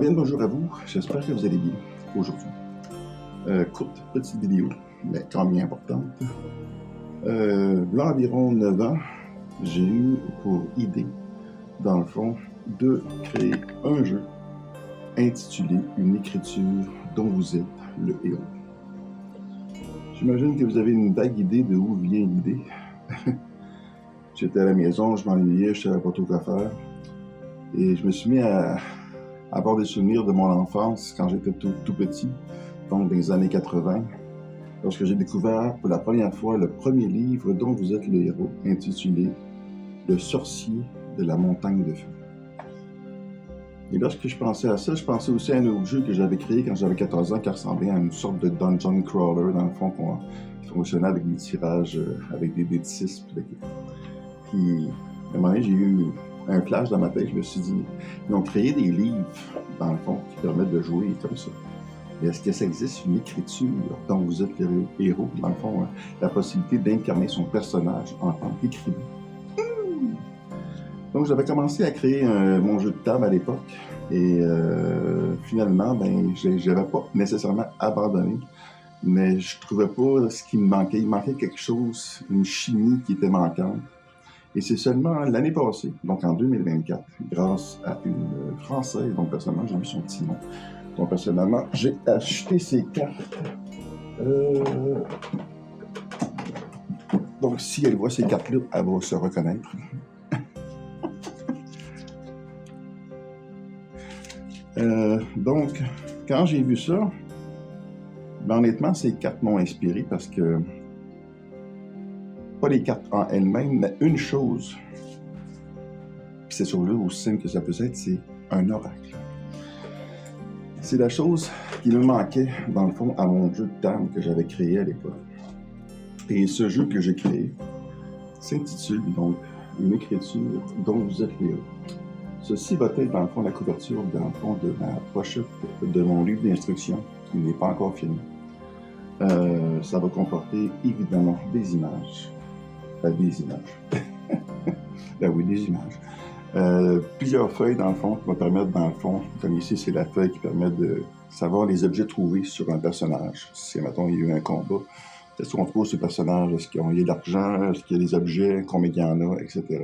bien le bonjour à vous, j'espère que vous allez bien aujourd'hui. Courte petite vidéo, mais quand même importante. Là, environ 9 ans, j'ai eu pour idée, dans le fond, de créer un jeu intitulé Une écriture dont vous êtes le héros. J'imagine que vous avez une vague idée de où vient l'idée. J'étais à la maison, je m'ennuyais, je ne savais pas trop quoi faire. Et je me suis mis à avoir des souvenirs de mon enfance quand j'étais tout petit, donc dans les années 80, lorsque j'ai découvert pour la première fois le premier livre dont vous êtes le héros, intitulé Le sorcier de la montagne de feu. Et lorsque je pensais à ça, je pensais aussi à un autre jeu que j'avais créé quand j'avais 14 ans qui ressemblait à une sorte de dungeon crawler, dans le fond, qui fonctionnait avec des tirages, avec des dés de 6. Puis, à un moment donné, j'ai eu un flash dans ma tête, je me suis dit, ils ont créé des livres, dans le fond, qui permettent de jouer comme ça. Mais est-ce que ça existe une écriture dont vous êtes le héros, dans le fond, la possibilité d'incarner son personnage en tant qu'écrivain? Donc, j'avais commencé à créer mon jeu de table à l'époque, et finalement, je n'avais pas nécessairement abandonné, mais je trouvais pas ce qui me manquait. Il manquait quelque chose, une chimie qui était manquante. Et c'est seulement l'année passée, donc en 2024, grâce à une Française, donc personnellement, j'ai vu son petit nom, donc personnellement, j'ai acheté ces cartes. Donc si elle voit ces cartes-là, elle va se reconnaître. Donc, quand j'ai vu ça, honnêtement, ces cartes m'ont inspiré parce que pas les cartes en elles-mêmes, mais une chose, puis c'est sur là aussi simple que ça peut être, c'est un oracle. C'est la chose qui me manquait, dans le fond, à mon jeu de table que j'avais créé à l'époque. Et ce jeu que j'ai créé s'intitule donc Une écriture dont vous êtes le héros. Ceci va être, dans le fond, la couverture, dans le fond, de ma pochette de mon livre d'instruction, qui n'est pas encore fini. Ça va comporter, évidemment, des images. Des images. Ben oui, des images. Plusieurs feuilles, dans le fond, qui vont permettre, dans le fond, comme ici, c'est la feuille qui permet de savoir les objets trouvés sur un personnage. Si, mettons, il y a eu un combat, est-ce qu'on trouve ce personnage, est-ce qu'il y a de l'argent, est-ce qu'il y a des objets, combien il y en a, etc.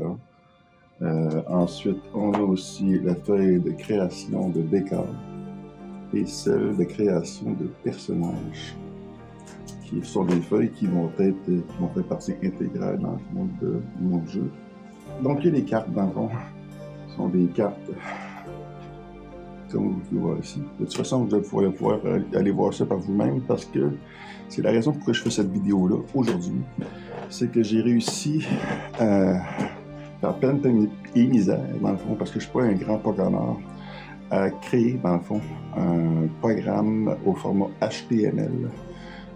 Ensuite, on a aussi la feuille de création de décor et celle de création de personnages, qui sont des feuilles qui vont faire partie intégrale dans le fond de mon jeu. Donc, les cartes, dans le fond, sont des cartes, comme vous pouvez voir ici. De toute façon, vous allez pouvoir aller voir ça par vous-même parce que c'est la raison pourquoi je fais cette vidéo-là aujourd'hui. C'est que j'ai réussi à faire peine et misère, dans le fond, parce que je ne suis pas un grand programmeur, à créer, dans le fond, un programme au format HTML.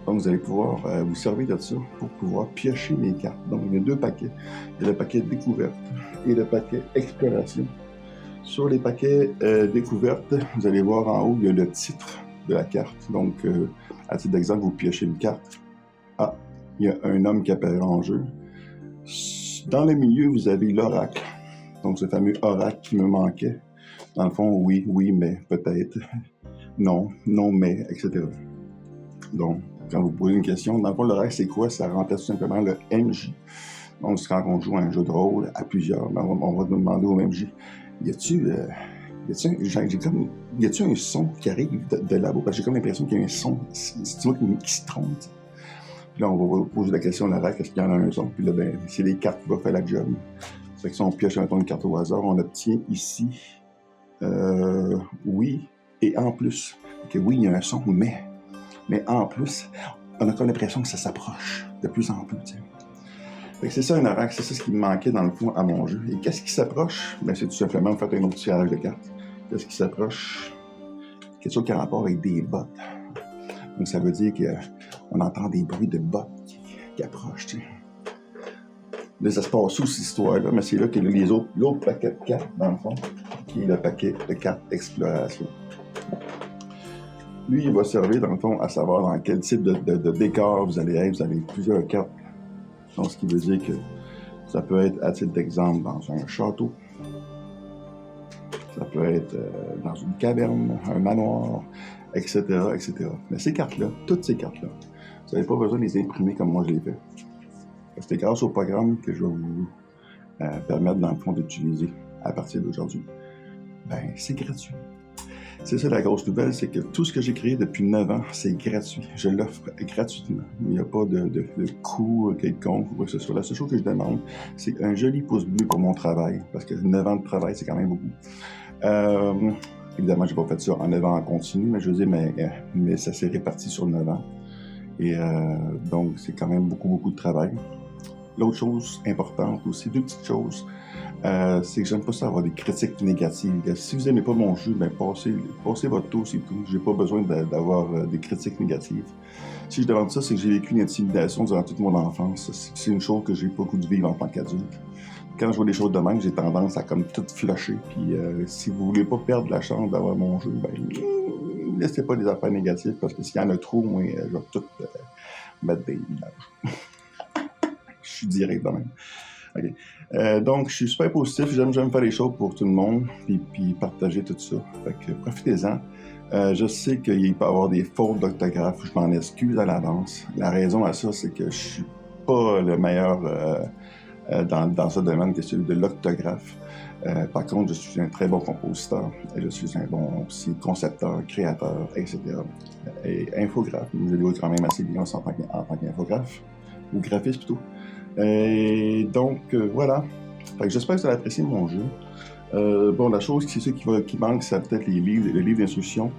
Donc, vous allez pouvoir vous servir de ça pour pouvoir piocher mes cartes. Donc, il y a deux paquets. Il y a le paquet découverte et le paquet exploration. Sur les paquets découverte, vous allez voir en haut, il y a le titre de la carte. Donc, à titre d'exemple, vous piochez une carte. Ah, il y a un homme qui apparaît en jeu. Dans le milieu, vous avez l'oracle. Donc, ce fameux oracle qui me manquait. Dans le fond, oui, mais, peut-être. Non, mais, etc. Donc, quand vous posez une question, dans le fond, l'oracle, c'est quoi? Ça remplace tout simplement le MJ. Donc, quand on joue à un jeu de rôle à plusieurs, on va demander au MJ, y a-tu un son qui arrive de là-bas? Parce que j'ai comme l'impression qu'il y a un son, c'est moi qui se trompe. Puis là, on va poser la question à l'oracle, est-ce qu'il y en a un son? Puis là, c'est les cartes qui vont faire la job. C'est que si on pioche une carte au hasard, on obtient ici oui, et en plus. Que oui, il y a un son, mais en plus, on a comme l'impression que ça s'approche de plus en plus. Fait que c'est ça un oracle, c'est ça ce qui me manquait dans le fond à mon jeu. Et qu'est-ce qui s'approche? C'est tout simplement faire un autre tirage de cartes. Qu'est-ce qui s'approche? Quelque chose qui a rapport avec des bottes. Donc ça veut dire qu'on entend des bruits de bottes qui approchent. T'sais. Là, ça se passe sous cette histoire-là, mais c'est là que l'autre paquet de cartes, dans le fond, qui est le paquet de cartes exploration. Lui, il va servir, dans le fond, à savoir dans quel type de décor vous allez être. Vous avez plusieurs cartes. Donc, ce qui veut dire que ça peut être, à titre d'exemple, dans un château. Ça peut être dans une caverne, un manoir, etc., etc. Mais ces cartes-là, toutes ces cartes-là, vous n'avez pas besoin de les imprimer comme moi je l'ai fait. C'est grâce au programme que je vais vous permettre, dans le fond, d'utiliser à partir d'aujourd'hui. Ben, c'est gratuit. C'est ça la grosse nouvelle, c'est que tout ce que j'ai créé depuis 9 ans, c'est gratuit. Je l'offre gratuitement. Il n'y a pas de coût quelconque ou quoi que ce soit. La seule chose que je demande, c'est un joli pouce bleu pour mon travail, parce que 9 ans de travail, c'est quand même beaucoup. Évidemment, j'ai pas fait ça en 9 ans en continu, mais je veux dire, mais ça s'est réparti sur 9 ans. Et donc, c'est quand même beaucoup, beaucoup de travail. L'autre chose importante aussi, 2 petites choses, c'est que j'aime pas ça avoir des critiques négatives. Si vous aimez pas mon jeu, ben passez votre tour, c'est tout. J'ai pas besoin d'avoir des critiques négatives. Si je demande ça, c'est que j'ai vécu une intimidation durant toute mon enfance. C'est une chose que j'ai pas goût de vivre en tant qu'adulte. Quand je vois des choses de même, j'ai tendance à comme tout flusher. Puis si vous voulez pas perdre la chance d'avoir mon jeu, ben laissez pas des affaires négatives, parce que s'il y en a trop, moi, je vais tout mettre des images. Je suis direct de même. OK. Donc, je suis super positif. J'aime faire les choses pour tout le monde, puis partager tout ça. Fait que profitez-en. Je sais qu'il peut y avoir des fautes d'orthographe. Je m'en excuse à l'avance. La raison à ça, c'est que je suis pas le meilleur dans ce domaine que celui de l'orthographe. Par contre, je suis un très bon compositeur. Je suis un bon aussi concepteur, créateur, etc. Et infographe. Vous allez quand même assez bien en tant qu'infographe, ou graphiste plutôt. Et donc, voilà. Fait que j'espère que vous allez apprécier mon jeu. Bon, la chose, c'est ça qui manque, c'est peut-être le livre d'instruction.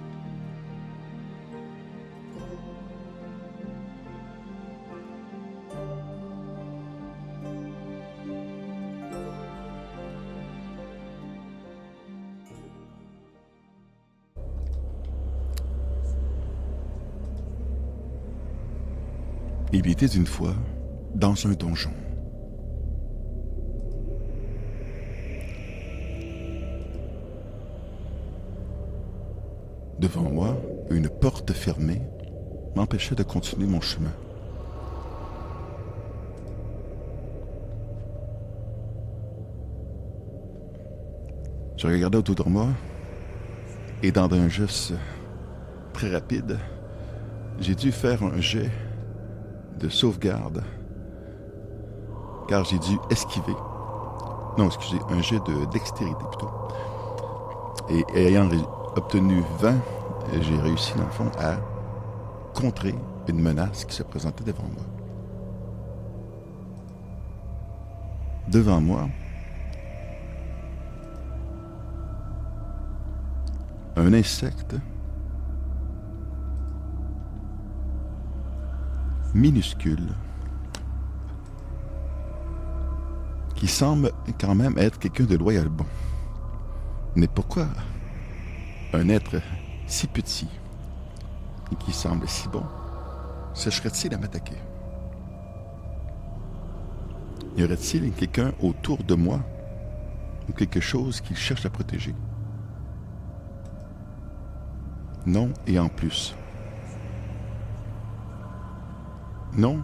Il était une fois dans un donjon. Devant moi, une porte fermée m'empêchait de continuer mon chemin. Je regardais autour de moi et dans un geste très rapide, j'ai dû faire un jet de sauvegarde car j'ai dû esquiver. Non, excusez, un jet de dextérité plutôt. Et ayant obtenu 20, j'ai réussi dans le fond à contrer une menace qui se présentait devant moi. Devant moi, un insecte minuscule qui semble quand même être quelqu'un de loyal bon. Mais pourquoi un être si petit et qui semble si bon chercherait-il à m'attaquer? Y aurait-il quelqu'un autour de moi ou quelque chose qu'il cherche à protéger? Non, et en plus. Non,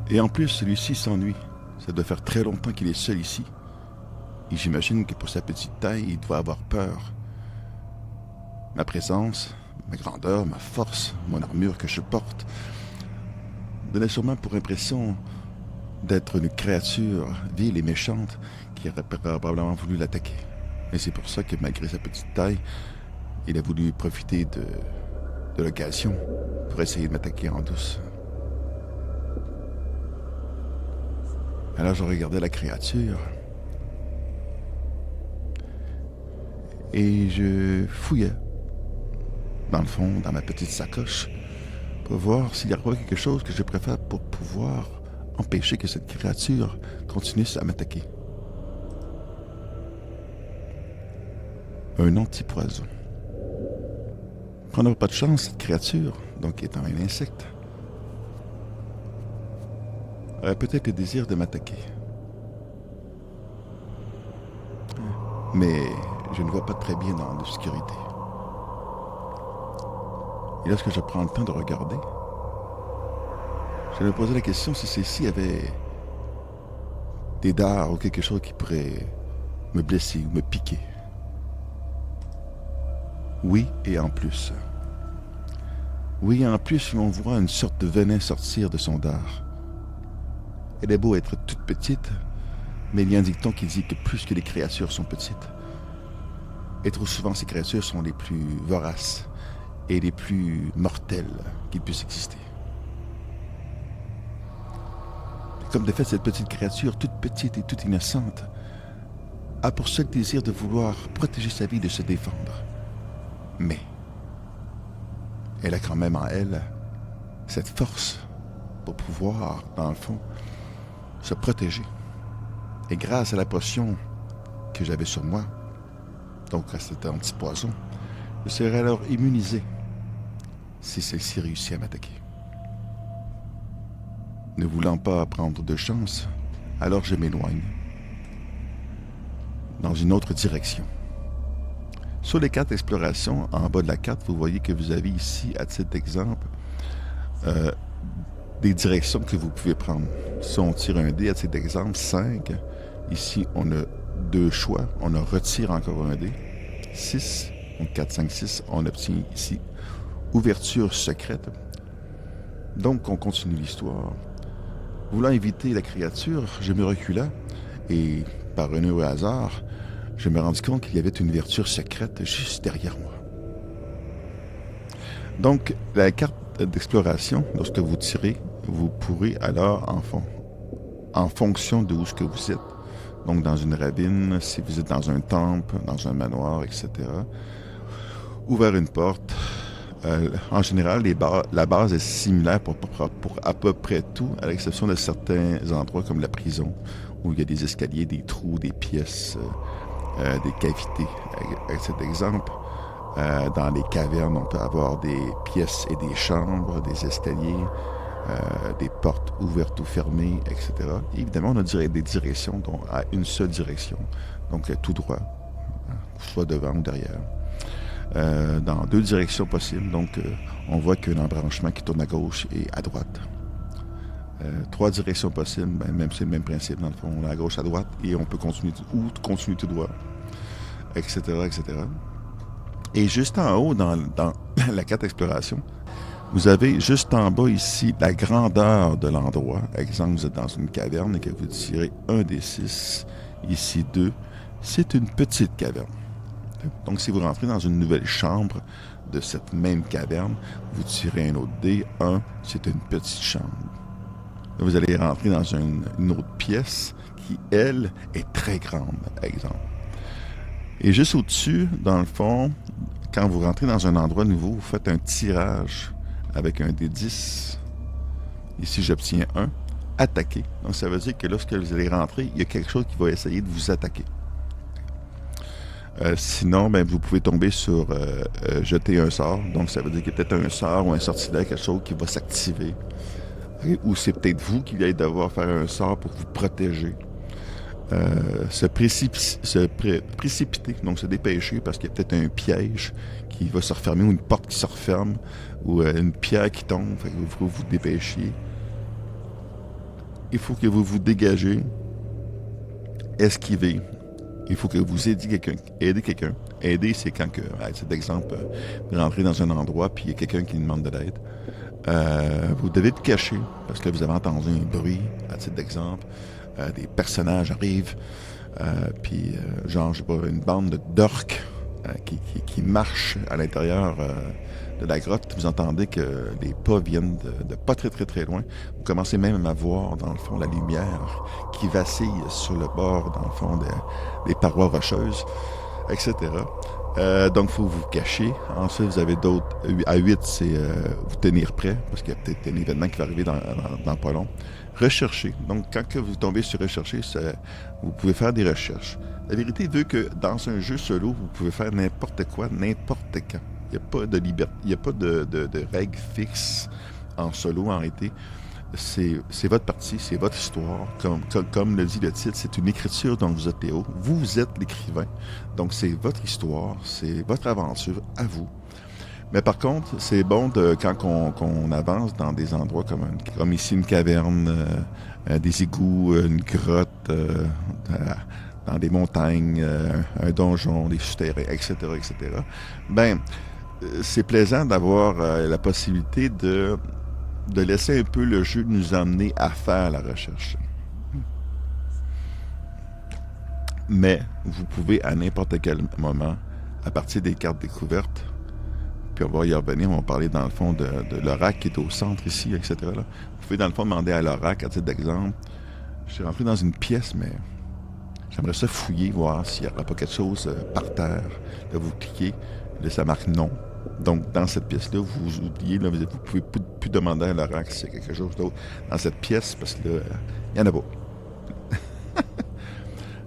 et en plus, celui-ci s'ennuie. Ça doit faire très longtemps qu'il est seul ici. Et j'imagine que pour sa petite taille, il doit avoir peur. Ma présence, ma grandeur, ma force, mon armure que je porte, donnait sûrement pour impression d'être une créature vile et méchante qui aurait probablement voulu l'attaquer. Et c'est pour ça que malgré sa petite taille, il a voulu profiter de l'occasion pour essayer de m'attaquer en douce. Alors je regardais la créature et je fouillais dans le fond, dans ma petite sacoche, pour voir s'il y avait quelque chose que je préfère pour pouvoir empêcher que cette créature continue à m'attaquer. Un antipoison. On n'aurait pas de chance, cette créature, donc étant un insecte, aurait peut-être le désir de m'attaquer. Mais je ne vois pas très bien dans l'obscurité. Et lorsque je prends le temps de regarder, je me posais la question si celle-ci avait des dards ou quelque chose qui pourrait me blesser ou me piquer. Oui, et en plus. Oui, et en plus, on voit une sorte de venin sortir de son dard. Elle est beau être toute petite, mais il y a un dicton qui dit que plus que les créatures sont petites, et trop souvent ces créatures sont les plus voraces et les plus mortelles qu'il puisse exister. Comme de fait, cette petite créature, toute petite et toute innocente, a pour seul désir de vouloir protéger sa vie, de se défendre. Mais elle a quand même en elle cette force pour pouvoir, dans le fond, se protéger. Et grâce à la potion que j'avais sur moi, donc à cet antipoison, je serai alors immunisé si celle-ci réussit à m'attaquer. Ne voulant pas prendre de chance, alors je m'éloigne dans une autre direction. Sur les cartes d'exploration, en bas de la carte, vous voyez que vous avez ici, à titre d'exemple, des directions que vous pouvez prendre. Si on tire un dé, à titre d'exemple, 5. Ici, on a 2 choix. On en retire encore un dé. 6, donc 4, 5, 6. On obtient ici ouverture secrète. Donc, on continue l'histoire. Voulant éviter la créature, je me recula et, par un heureux hasard, je me rendis compte qu'il y avait une ouverture secrète juste derrière moi. Donc, la carte d'exploration, lorsque vous tirez, vous pourrez alors, en fonction de où ce que vous êtes, donc dans une ravine, si vous êtes dans un temple, dans un manoir, etc., ou vers une porte. En général, la base est similaire pour à peu près tout, à l'exception de certains endroits comme la prison, où il y a des escaliers, des trous, des pièces, des cavités. Avec cet exemple, dans les cavernes, on peut avoir des pièces et des chambres, des escaliers, des portes ouvertes ou fermées, etc. Et évidemment, on a des directions donc à une seule direction, donc tout droit, soit devant ou derrière. Dans 2 directions possibles. Donc, on voit qu'il y a un embranchement qui tourne à gauche et à droite. 3 directions possibles, même c'est le même principe. Dans le fond, on est à gauche, à droite, et on peut continuer tout droit, etc., etc. Et juste en haut, dans la carte d'exploration, vous avez juste en bas ici la grandeur de l'endroit. Exemple, vous êtes dans une caverne et que vous tirez un des 6, ici 2. C'est une petite caverne. Donc, si vous rentrez dans une nouvelle chambre de cette même caverne, vous tirez un autre dé. 1, c'est une petite chambre. Là, vous allez rentrer dans une autre pièce qui, elle, est très grande, exemple. Et juste au-dessus, dans le fond, quand vous rentrez dans un endroit nouveau, vous faites un tirage avec un dé 10. Ici, j'obtiens 1. Attaquer. Donc, ça veut dire que lorsque vous allez rentrer, il y a quelque chose qui va essayer de vous attaquer. Sinon, vous pouvez tomber sur jeter un sort. Donc, ça veut dire qu'il y a peut-être un sort ou un sortilège, quelque chose qui va s'activer. Okay? Ou c'est peut-être vous qui allez devoir faire un sort pour vous protéger. Se précipiter, donc se dépêcher parce qu'il y a peut-être un piège qui va se refermer ou une porte qui se referme ou une pierre qui tombe. Fait qu'il faut que vous dépêchiez. Il faut que vous vous dégagez. Esquivez. Il faut que vous aidiez quelqu'un. Aider, c'est quand que, à titre d'exemple, vous rentrez dans un endroit puis il y a quelqu'un qui demande de l'aide. Vous devez vous cacher parce que vous avez entendu un bruit, à titre d'exemple. Des personnages arrivent, puis genre, je sais pas, une bande d'orques qui marchent à l'intérieur de la grotte. Vous entendez que les pas viennent de pas très très très loin. Vous commencez même à voir, dans le fond, la lumière qui vacille sur le bord, dans le fond, des parois rocheuses, etc. Donc, il faut vous cacher. Ensuite, vous avez d'autres. À 8, c'est vous tenir prêt, parce qu'il y a peut-être un événement qui va arriver dans pas long. Rechercher. Donc, quand que vous tombez sur rechercher, vous pouvez faire des recherches. La vérité veut que dans un jeu solo, vous pouvez faire n'importe quoi, n'importe quand. Il n'y a pas de liberté, il n'y a pas de règles fixes en solo, en réalité. C'est votre partie, c'est votre histoire. Comme le dit le titre, c'est une écriture dont vous êtes Théo. Vous êtes l'écrivain. Donc, c'est votre histoire, c'est votre aventure à vous. Mais par contre, c'est bon quand on avance dans des endroits comme ici une caverne, des égouts, une grotte, dans des montagnes, un donjon, des souterrains, etc., etc., ben, c'est plaisant d'avoir la possibilité de laisser un peu le jeu nous amener à faire la recherche. Mais vous pouvez à n'importe quel moment, à partir des cartes découvertes, puis on va y revenir, on va parler dans le fond de l'oracle qui est au centre ici, etc. Là. Vous pouvez dans le fond demander à l'oracle, à titre d'exemple, je suis rentré dans une pièce, mais j'aimerais ça fouiller, voir s'il n'y aura pas quelque chose par terre. Là, vous cliquez, là, ça marque non. Donc, dans cette pièce-là, vous oubliez, là, vous ne pouvez plus demander à l'oracle s'il y a quelque chose d'autre dans cette pièce, parce que là, il n'y en a pas.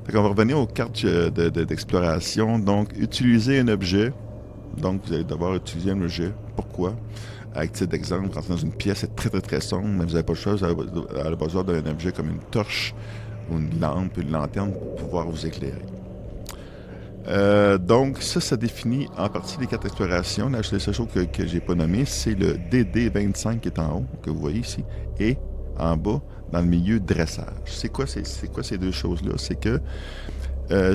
Fait qu'on va revenir aux cartes d'exploration. Donc, utiliser un objet. Donc, vous allez devoir utiliser un objet. Pourquoi? Avec titre d'exemple, vous rentrez dans une pièce, c'est très, très, très sombre, mais vous n'avez pas le choix, vous avez besoin d'un objet comme une torche ou une lampe, une lanterne pour pouvoir vous éclairer. Donc, ça définit en partie les cartes d'exploration. La seule chose que je n'ai pas nommée, c'est le DD25 qui est en haut, que vous voyez ici, et en bas, dans le milieu, dressage. C'est quoi ces deux choses-là? C'est que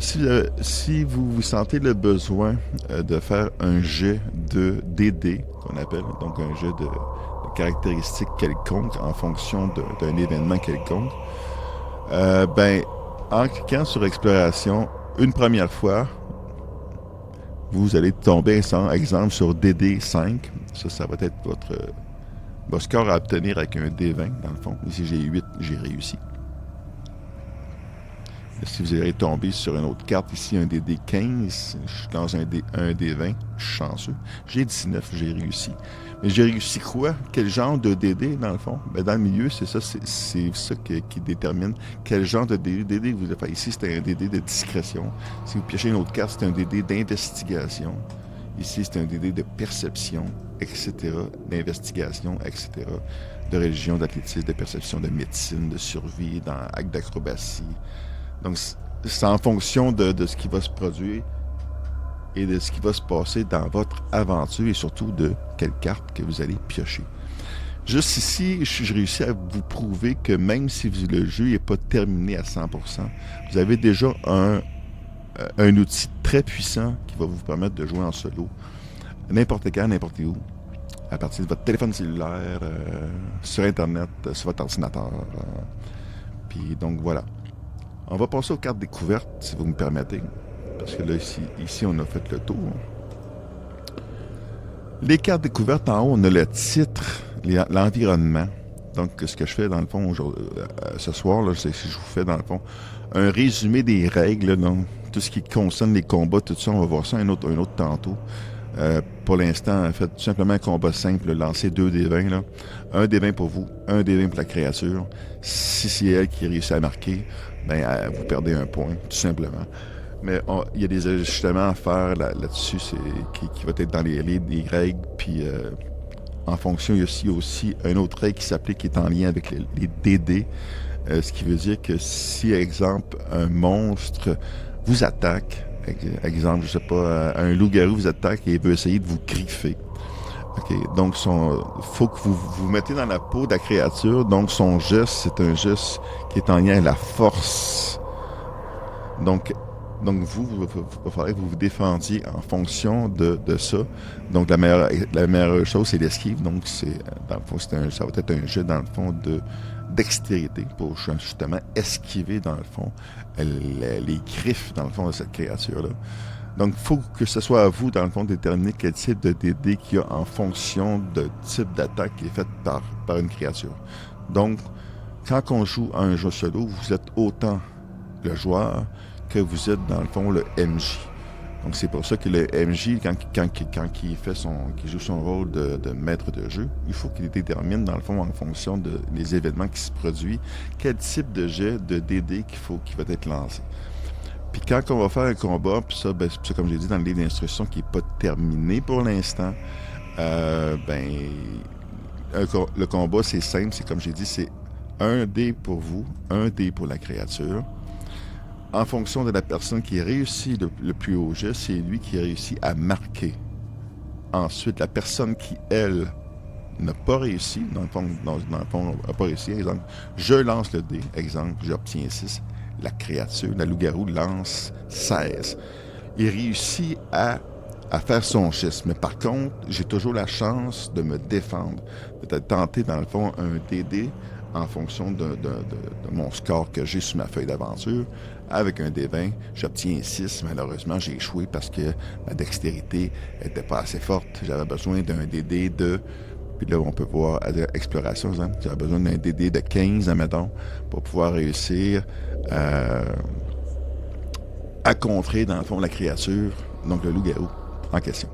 si vous sentez le besoin de faire un jet de DD, qu'on appelle, donc un jet de caractéristiques quelconques en fonction d'un événement quelconque, ben, en cliquant sur exploration une première fois, vous allez tomber, exemple, sur DD5. Ça va être votre score à obtenir avec un D20, dans le fond. Ici, j'ai 8, j'ai réussi. Si vous allez tomber sur une autre carte, ici, un DD15, je suis dans un D20, je suis chanceux. J'ai 19, j'ai réussi. Mais j'ai réussi quoi? Quel genre de DD, dans le fond? Ben, dans le milieu, c'est ça qui détermine quel genre de DD vous avez fait. Ici, c'est un DD de discrétion. Si vous piochez une autre carte, c'est un DD d'investigation. Ici, c'est un DD de perception, etc., d'investigation, etc., de religion, d'athlétisme, de perception, de médecine, de survie, d'acte d'acrobatie. Donc, c'est en fonction de ce qui va se produire et de ce qui va se passer dans votre aventure et surtout de quelle carte que vous allez piocher. Juste ici, je réussis à vous prouver que même si le jeu n'est pas terminé à 100%, vous avez déjà un outil très puissant qui va vous permettre de jouer en solo, n'importe quand, n'importe où, à partir de votre téléphone cellulaire, sur Internet, sur votre ordinateur. Puis donc voilà. On va passer aux cartes découvertes, si vous me permettez. Parce que là, ici on a fait le tour. Les cartes découvertes, en haut, on a le titre, l'environnement. Donc, ce que je fais, dans le fond, ce soir, là, c'est que je vous fais, dans le fond, un résumé des règles, là, donc, tout ce qui concerne les combats, tout ça, on va voir ça un autre tantôt. Pour l'instant, faites tout simplement un combat simple, lancez 2 des 20, là. Un des 20 pour vous, un des 20 pour la créature. Si c'est elle qui réussit à marquer, ben, vous perdez un point, tout simplement. Mais il y a des ajustements à faire là-dessus, qui va être dans les règles, puis en fonction, il y a aussi un autre règle qui s'applique, qui est en lien avec les DD, ce qui veut dire que si, exemple, un monstre vous attaque, exemple, je sais pas, un loup-garou vous attaque et veut essayer de vous griffer. OK, donc faut que vous vous mettez dans la peau de la créature, donc son geste, c'est un geste qui est en lien avec la force. Donc vous, il va falloir que vous vous défendiez en fonction de ça. Donc, la meilleure chose, c'est l'esquive. Donc, dans le fond, ça va être un jeu, dans le fond, dextérité pour justement esquiver, dans le fond, les griffes, dans le fond, de cette créature-là. Donc, il faut que ce soit à vous, dans le fond, de déterminer quel type de DD qu'il y a en fonction de type d'attaque qui est faite par une créature. Donc, quand on joue à un jeu solo, vous êtes autant le joueur que vous êtes, dans le fond, le MJ. Donc, c'est pour ça que le MJ, quand il joue son rôle de maître de jeu, il faut qu'il détermine, dans le fond, en fonction des événements qui se produisent, quel type de jet de DD qui va être lancé. Puis quand on va faire un combat, puis ça, ben, c'est comme j'ai dit dans le livre d'instruction qui n'est pas terminé pour l'instant, le combat, c'est simple, c'est comme j'ai dit, c'est un dé pour vous, un dé pour la créature. En fonction de la personne qui réussit le plus haut jet, c'est lui qui réussit à marquer. Ensuite, la personne qui, elle, n'a pas réussi, dans le fond, n'a pas réussi, exemple, je lance le dé, exemple, j'obtiens 6. la créature, la loup-garou, lance 16. Il réussit à faire son schisme. Mais par contre, j'ai toujours la chance de me défendre. Peut-être tenter, dans le fond, un DD en fonction de mon score que j'ai sur ma feuille d'aventure. Avec un D20, j'obtiens 6. Malheureusement, j'ai échoué parce que ma dextérité n'était pas assez forte. J'avais besoin d'un DD de... Puis là, on peut voir exploration, hein? J'avais besoin d'un DD de 15, admettons, pour pouvoir réussir à contrer, dans le fond, la créature, donc le loup-garou en question.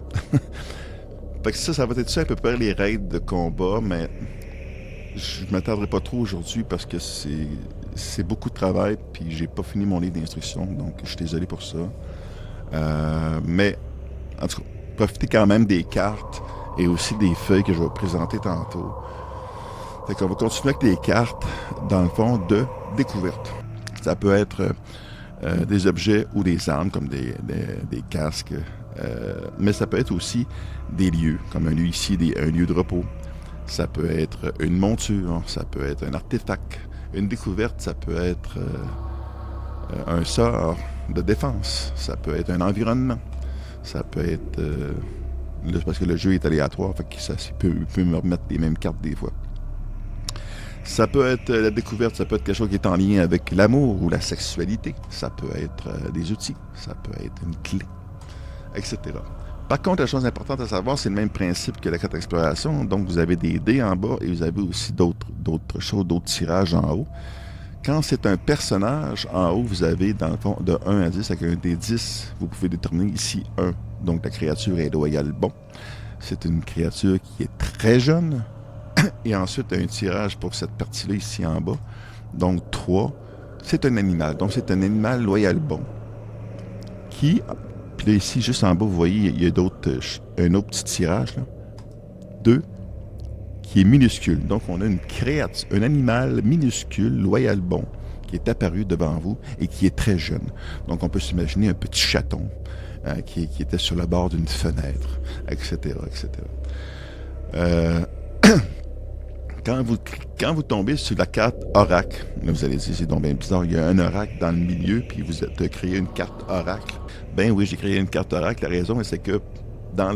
Fait que ça va être ça à peu près les règles de combat, mais je ne m'attarderai pas trop aujourd'hui parce que c'est beaucoup de travail, puis j'ai pas fini mon livre d'instruction, donc je suis désolé pour ça. Mais, en tout cas, profitez quand même des cartes et aussi des feuilles que je vais vous présenter tantôt. Fait qu'on va continuer avec les cartes, dans le fond, de découverte. Ça peut être des objets ou des armes, comme des casques, mais ça peut être aussi des lieux, comme un lieu ici, un lieu de repos. Ça peut être une monture, ça peut être un artefact. Une découverte, ça peut être un sort de défense. Ça peut être un environnement. Ça peut être... parce que le jeu est aléatoire, fait que ça peut me remettre les mêmes cartes des fois. Ça peut être la découverte, ça peut être quelque chose qui est en lien avec l'amour ou la sexualité. Ça peut être des outils, ça peut être une clé, etc. Par contre, la chose importante à savoir, c'est le même principe que la carte d'exploration. Donc, vous avez des dés en bas et vous avez aussi d'autres choses, d'autres tirages en haut. Quand c'est un personnage, en haut, vous avez, dans le fond, de 1 à 10, avec un dé 10, vous pouvez déterminer ici 1. Donc, la créature est loyale bon. C'est une créature qui est très jeune. Et ensuite, un tirage pour cette partie-là, ici en bas. Donc, 3, c'est un animal. Donc, c'est un animal loyal bon. Qui... Puis là, ici, juste en bas, vous voyez, il y a un autre petit tirage, là. 2, qui est minuscule. Donc, on a une créature, un animal minuscule, loyal bon, qui est apparu devant vous et qui est très jeune. Donc, on peut s'imaginer un petit chaton qui était sur le bord d'une fenêtre, etc., etc. Quand vous tombez sur la carte Oracle, là, vous allez dire, c'est donc bien bizarre, il y a un Oracle dans le milieu, puis vous avez créé une carte Oracle. Ben oui, j'ai créé une carte Oracle. La raison, c'est que dans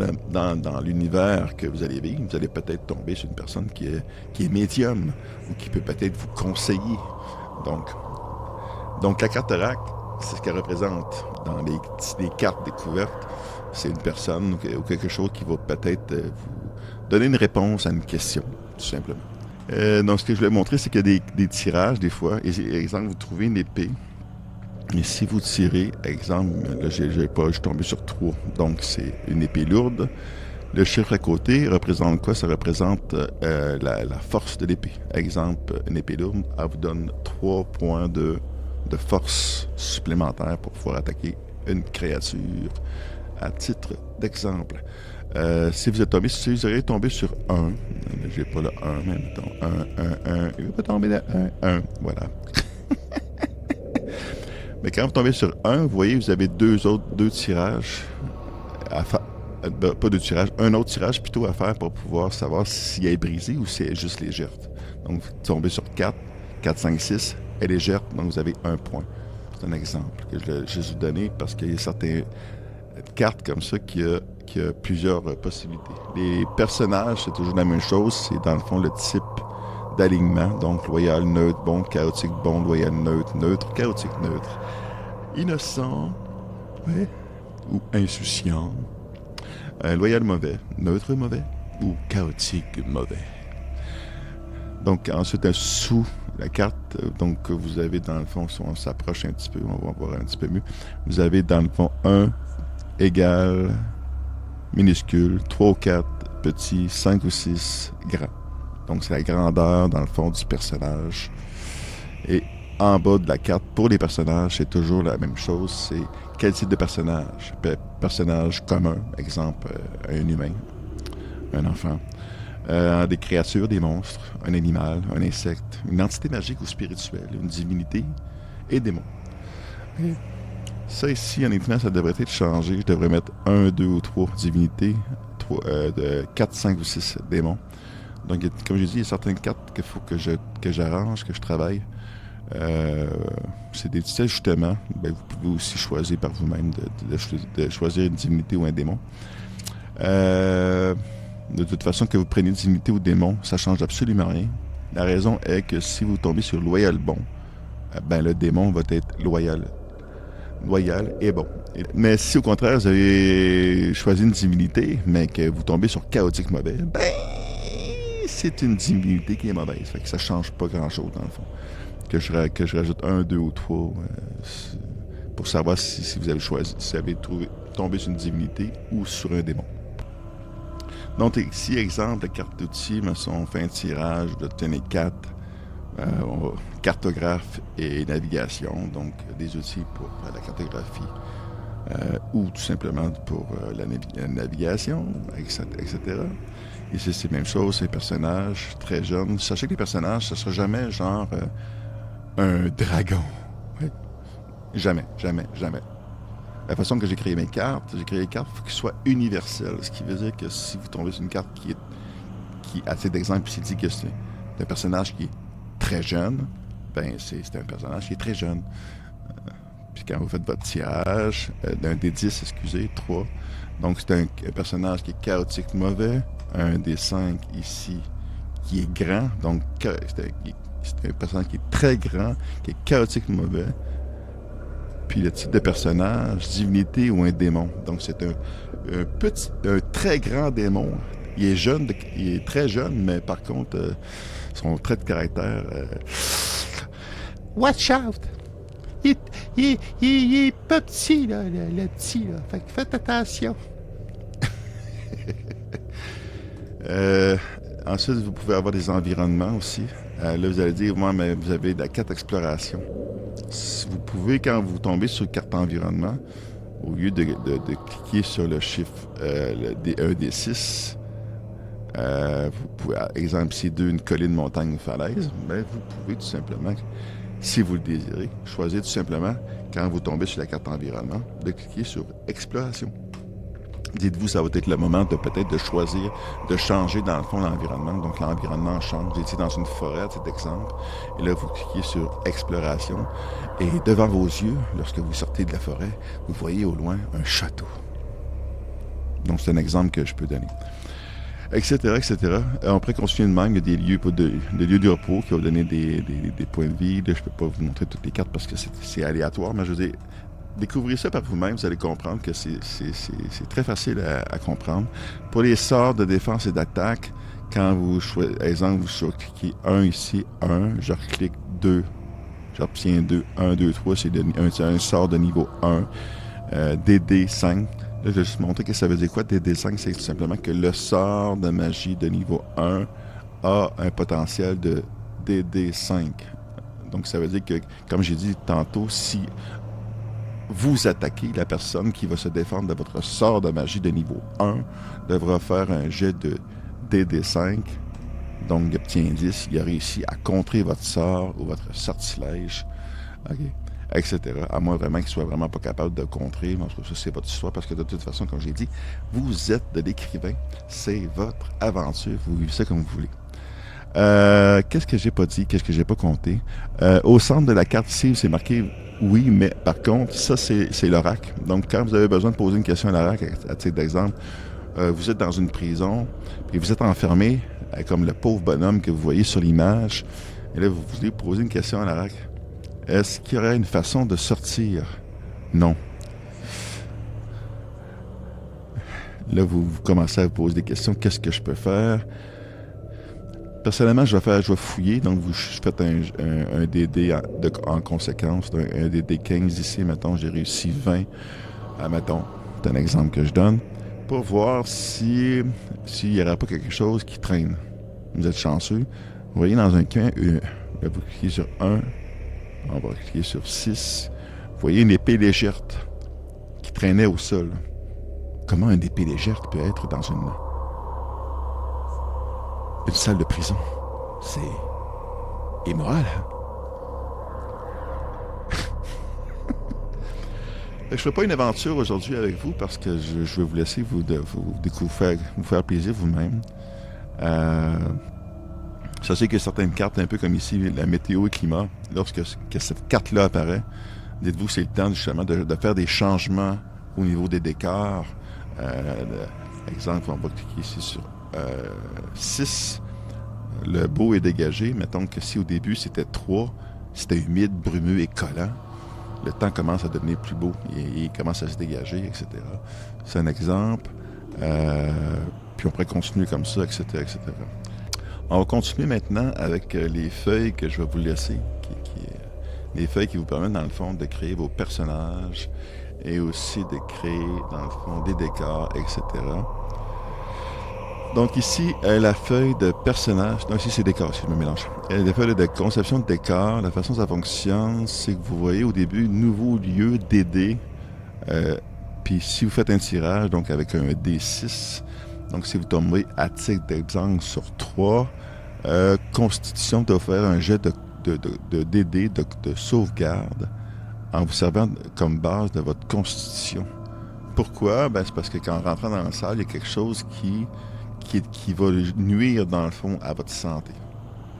l'univers que vous allez vivre, vous allez peut-être tomber sur une personne qui est médium ou qui peut peut-être vous conseiller. Donc la carte Oracle, c'est ce qu'elle représente dans les cartes découvertes. C'est une personne ou quelque chose qui va peut-être vous donner une réponse à une question, tout simplement. Donc, ce que je voulais montrer, c'est qu'il y a des tirages, des fois. Et, exemple, vous trouvez une épée. Et si vous tirez, exemple, là, je suis tombé sur 3. Donc, c'est une épée lourde. Le chiffre à côté représente quoi? Ça représente la force de l'épée. Exemple, une épée lourde, elle vous donne 3 points de force supplémentaire pour pouvoir attaquer une créature. À titre d'exemple. Si vous aurez tombé sur 1, j'ai pas le 1, mais mettons 1, il va pas tomber de 1, voilà. Mais quand vous tombez sur 1, vous voyez, vous avez deux tirages pas deux tirages, un autre tirage plutôt à faire pour pouvoir savoir si elle est brisée ou si elle est juste légère. Donc, vous tombez sur 4, 5, 6, elle est légère, donc vous avez 1 point. C'est un exemple que je vais vous donner parce qu'il y a certaines cartes comme ça qui a plusieurs possibilités. Les personnages, c'est toujours la même chose. C'est dans le fond le type d'alignement. Donc, loyal, neutre, bon, chaotique, bon, loyal, neutre, chaotique, neutre. Innocent, ouais, ou insouciant. Loyal, mauvais, neutre, mauvais, ou chaotique, mauvais. Donc, ensuite, sous la carte, donc, que vous avez dans le fond, si on s'approche un petit peu, on va voir un petit peu mieux. Vous avez dans le fond 1 égale minuscule, 3 ou 4 petits, 5 ou 6 grands. Donc, c'est la grandeur, dans le fond, du personnage. Et en bas de la carte, pour les personnages, c'est toujours la même chose. C'est quel type de personnage? Personnage commun, exemple, un humain, un enfant. Des créatures, des monstres, un animal, un insecte, une entité magique ou spirituelle, une divinité et démon. Et ça ici, honnêtement, ça devrait être changé. Je devrais mettre 1, 2 ou 3 divinités, 4, 5 ou 6 démons. Donc, comme je dis, il y a certaines cartes qu'il faut que j'arrange, que je travaille. C'est des petits ajustements. Ben, vous pouvez aussi choisir par vous-même de choisir une divinité ou un démon. De toute façon, que vous preniez une divinité ou démon, ça change absolument rien. La raison est que si vous tombez sur loyal bon, ben le démon va être loyal et bon. Mais si au contraire vous avez choisi une divinité, mais que vous tombez sur chaotique mauvais, ben c'est une divinité qui est mauvaise. Fait que ça change pas grand-chose dans le fond. Que je rajoute 1, 2 ou 3 pour savoir si vous avez choisi, si vous avez tombé sur une divinité ou sur un démon. Donc ici, exemple, la carte d'outils, on fait un tirage, je vais donner 4. Cartographe et navigation, donc des outils pour la cartographie ou tout simplement pour la navigation, etc. Ici, c'est la même chose, c'est personnages très jeunes. Sachez que les personnages, ce ne sera jamais genre un dragon. Ouais. Jamais. La façon que j'ai créé mes cartes, il faut qu'elles soient universelles, ce qui veut dire que si vous tombez sur une carte qui à titre d'exemple, ici dit que c'est un personnage qui est très jeune, ben c'est un personnage qui est très jeune. Puis quand vous faites votre tirage, d'un des 10, excusez, 3, donc c'est un personnage qui est chaotique mauvais, un des 5 ici qui est grand, donc c'est un personnage qui est très grand, qui est chaotique mauvais. Puis le type de personnage, divinité ou un démon. Donc c'est un très grand démon. Il est très jeune, mais par contre, son trait de caractère... Watch out! Il est pas petit, là, le petit, là. Fait que faites attention. Ensuite, vous pouvez avoir des environnements aussi. Là, vous allez dire, moi, mais vous avez la carte exploration. Vous pouvez, quand vous tombez sur carte environnement, au lieu de cliquer sur le chiffre un des 6, vous pouvez, exemple, ici, une colline, montagne ou falaise, ben, vous pouvez tout simplement, si vous le désirez, choisir tout simplement, quand vous tombez sur la carte environnement, de cliquer sur exploration. Dites-vous, ça va être le moment de peut-être de choisir, de changer dans le fond l'environnement. Donc l'environnement change. Vous étiez dans une forêt, à cet exemple, et là vous cliquez sur exploration. Et devant vos yeux, lorsque vous sortez de la forêt, vous voyez au loin un château. Donc c'est un exemple que je peux donner. Etc. Après qu'on se souvienne de même, il y a des lieux de repos qui vont donner des points de vie. Là, je ne peux pas vous montrer toutes les cartes parce que c'est aléatoire, mais je veux dire, découvrez ça par vous-même, vous allez comprendre que c'est très facile à comprendre. Pour les sorts de défense et d'attaque, quand vous choisissez, exemple, vous cliquez 1 ici, 1, je reclique 2, j'obtiens 2, 1, 2, 3, c'est un sort de niveau 1, DD 5. Là, je vais juste montrer que ça veut dire quoi. DD5, c'est tout simplement que le sort de magie de niveau 1 a un potentiel de DD5. Donc, ça veut dire que, comme j'ai dit tantôt, si vous attaquez, la personne qui va se défendre de votre sort de magie de niveau 1 devra faire un jet de DD5. Donc, il obtient 10. Il a réussi à contrer votre sort ou votre sortilège. OK. Etc. À moins vraiment qu'il soit vraiment pas capable de contrer. Mais ça, c'est votre histoire, parce que de toute façon, comme j'ai dit, vous êtes de l'écrivain. C'est votre aventure. Vous vivez ça comme vous voulez. Qu'est-ce que j'ai pas dit? Qu'est-ce que j'ai pas compté? Au centre de la carte ici, c'est marqué oui, mais par contre, ça, c'est l'oracle. Donc, quand vous avez besoin de poser une question à l'oracle, à titre d'exemple, vous êtes dans une prison, puis vous êtes enfermé, comme le pauvre bonhomme que vous voyez sur l'image, et là, vous voulez poser une question à l'oracle. Est-ce qu'il y aurait une façon de sortir? Non. Là, vous commencez à vous poser des questions. Qu'est-ce que je peux faire? Personnellement, je vais fouiller. Donc, vous faites un DD en conséquence. Un DD 15 ici, mettons, j'ai réussi 20. Mettons, c'est un exemple que je donne. Pour voir s'il n'y aurait pas quelque chose qui traîne. Vous êtes chanceux. Vous voyez dans un coin, vous cliquez sur 1. On va cliquer sur 6. Vous voyez une épée légère qui traînait au sol. Comment une épée légère peut être dans une salle de prison? C'est immoral. Je ne ferai pas une aventure aujourd'hui avec vous parce que je vais vous laisser vous faire plaisir vous-même. Sachez que certaines cartes, un peu comme ici, la météo et climat, lorsque cette carte-là apparaît, dites-vous que c'est le temps justement de faire des changements au niveau des décors. Exemple, on va cliquer ici sur 6. Le beau est dégagé. Mettons que si au début c'était 3, c'était humide, brumeux et collant, le temps commence à devenir plus beau et il commence à se dégager, etc. C'est un exemple. Puis on pourrait continuer comme ça, etc., etc. On va continuer maintenant avec les feuilles que je vais vous laisser. Les feuilles qui vous permettent, dans le fond, de créer vos personnages et aussi de créer, dans le fond, des décors, etc. Donc ici, la feuille de personnage... Non, ici c'est décor, si je me mélange. La feuille de conception de décor, la façon dont ça fonctionne, c'est que vous voyez au début, nouveau lieu DD. Puis si vous faites un tirage, donc avec un D6, donc si vous tombez à titre d'exemple sur 3, Constitution doit faire un jet de DD, de sauvegarde, en vous servant comme base de votre Constitution. Pourquoi? Ben, c'est parce que quand rentrant dans la salle, il y a quelque chose qui va nuire, dans le fond, à votre santé.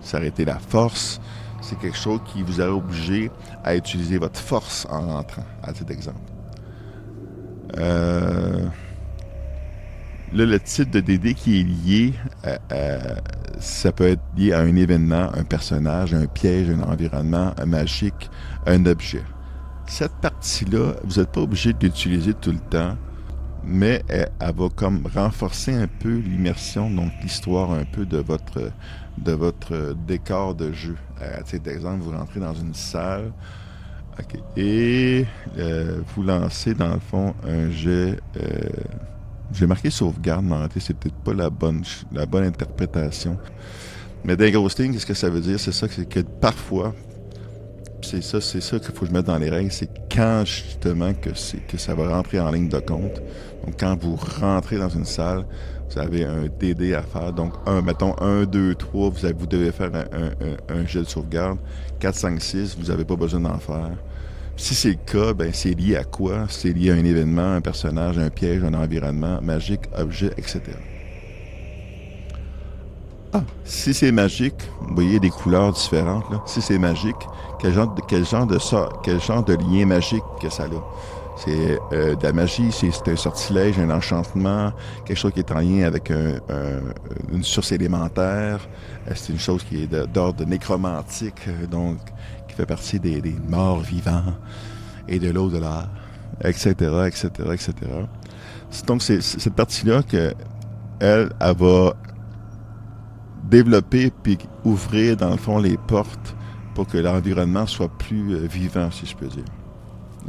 Ça aurait été la force, c'est quelque chose qui vous aurait obligé à utiliser votre force en rentrant, à titre d'exemple. Là, le type de DD qui est lié, ça peut être lié à un événement, un personnage, un piège, un environnement, un magique, un objet. Cette partie-là, vous n'êtes pas obligé de l'utiliser tout le temps, mais elle va comme renforcer un peu l'immersion, donc l'histoire un peu de votre décor de jeu. À titre d'exemple, vous rentrez dans une salle, okay, et vous lancez dans le fond un jet. J'ai marqué sauvegarde, mais en réalité, c'est peut-être pas la bonne interprétation. Mais dans ghosting, qu'est-ce que ça veut dire? C'est ça, c'est que parfois, c'est ça qu'il faut que je mette dans les règles, c'est quand justement que ça va rentrer en ligne de compte. Donc quand vous rentrez dans une salle, vous avez un DD à faire. Donc mettons 1, 2, 3, vous devez faire un jet de sauvegarde. 4, 5, 6, vous n'avez pas besoin d'en faire. Si c'est le cas, ben c'est lié à quoi? C'est lié à un événement, un personnage, un piège, un environnement, magique, objet, etc. Si c'est magique, vous voyez des couleurs différentes, là. Si c'est magique, quel genre de lien magique que ça a? C'est de la magie, c'est un sortilège, un enchantement, quelque chose qui est en lien avec une source élémentaire. C'est une chose qui est d'ordre nécromantique, donc qui fait partie des morts vivants et de l'au-delà, etc., etc., etc. Donc c'est cette partie-là qu'elle va développer puis ouvrir, dans le fond, les portes pour que l'environnement soit plus vivant, si je peux dire.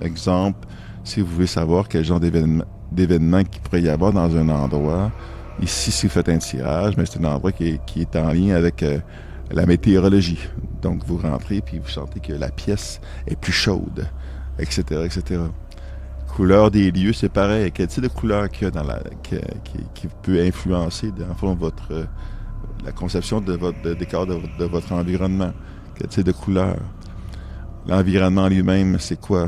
Exemple, si vous voulez savoir quel genre d'événement qu'il pourrait y avoir dans un endroit, ici, si vous faites un tirage, mais c'est un endroit qui est en lien avec la météorologie. Donc, vous rentrez puis vous sentez que la pièce est plus chaude, etc., etc. Couleur des lieux, c'est pareil. Quel type de couleur qu'il y a qui peut influencer, dans le fond, la conception de votre décor, de votre environnement? Quel type de couleur? L'environnement lui-même, c'est quoi?